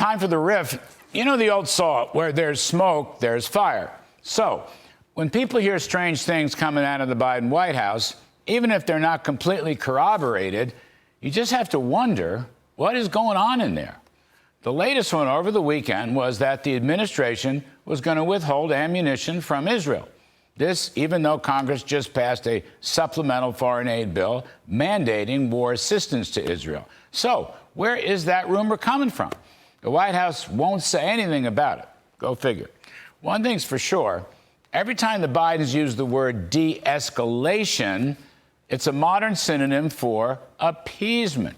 Time for the riff. You know the old saw, where there's smoke, there's fire. So when people hear strange things coming out of the Biden White House, even if they're not completely corroborated, you just have to wonder what is going on in there. The latest one over the weekend was that the administration was going to withhold ammunition from Israel. This, even though Congress just passed a supplemental foreign aid bill mandating war assistance to Israel. So where is that rumor coming from? The White House won't say anything about it. Go figure. One thing's for sure, every time the Bidens use the word de-escalation, it's a modern synonym for appeasement.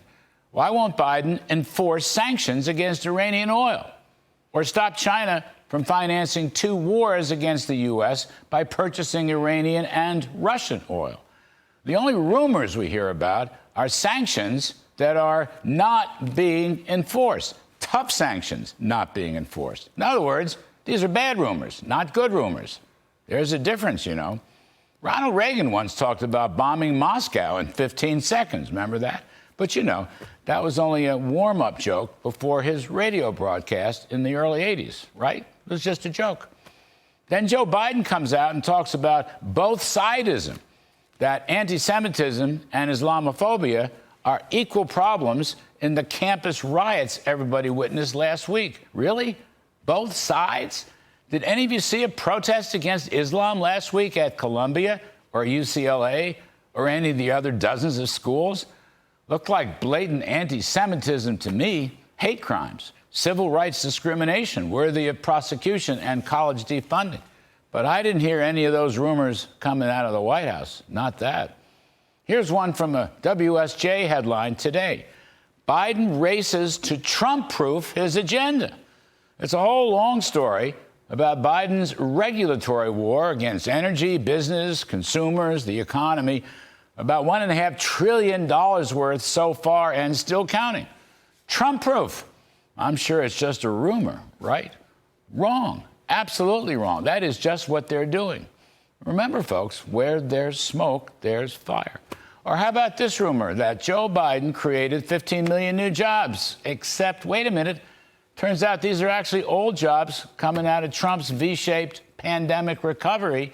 Why won't Biden enforce sanctions against Iranian oil or stop China from financing 2 wars against the U.S. by purchasing Iranian and Russian oil? The only rumors we hear about are sanctions that are not being enforced. Tough sanctions not being enforced. In other words, these are bad rumors, not good rumors. There's a difference, you know. Ronald Reagan once talked about bombing Moscow in 15 seconds. Remember that? But, you know, that was only a warm-up joke before his radio broadcast in the early 80s, right? It was just a joke. Then Joe Biden comes out and talks about both-sidism, that anti-Semitism and Islamophobia are equal problems in the campus riots everybody witnessed last week. Really? Both sides? Did any of you see a protest against Islam last week at Columbia or UCLA or any of the other dozens of schools? Looked like blatant anti-Semitism to me. Hate crimes, civil rights discrimination, worthy of prosecution and college defunding. But I didn't hear any of those rumors coming out of the White House. Not that. Here's one from a WSJ headline today. Biden races to Trump-proof his agenda. It's a whole long story about Biden's regulatory war against energy, business, consumers, the economy, about $1.5 trillion worth so far and still counting. Trump-proof. I'm sure it's just a rumor, right? Wrong. Absolutely wrong. That is just what they're doing. Remember, folks, where there's smoke, there's fire. Or how about this rumor that Joe Biden created 15 million new jobs, except, wait a minute, turns out these are actually old jobs coming out of Trump's V-shaped pandemic recovery,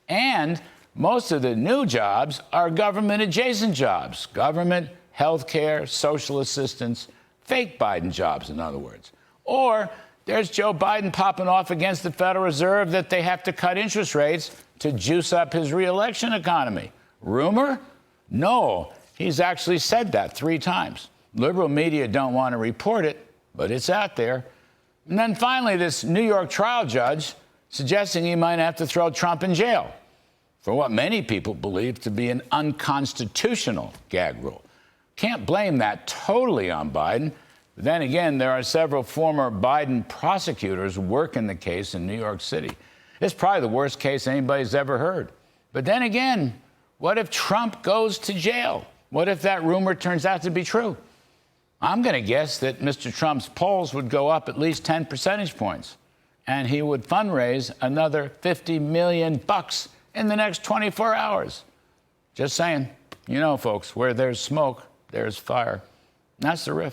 and most of the new jobs are government-adjacent jobs, government, healthcare, social assistance, fake Biden jobs, in other words. Or there's Joe Biden popping off against the Federal Reserve that they have to cut interest rates to juice up his reelection economy. Rumor? No, he's actually said that 3 times. Liberal media don't want to report it, but it's out there. And then finally, this New York trial judge suggesting he might have to throw Trump in jail for what many people believe to be an unconstitutional gag rule. Can't blame that totally on Biden. But then again, there are several former Biden prosecutors working the case in New York City. It's probably the worst case anybody's ever heard. But then again, what if Trump goes to jail? What if that rumor turns out to be true? I'm going to guess that Mr. Trump's polls would go up at least 10 percentage points, and he would fundraise another $50 million in the next 24 hours. Just saying. You know, folks, where there's smoke, there's fire. And that's the riff.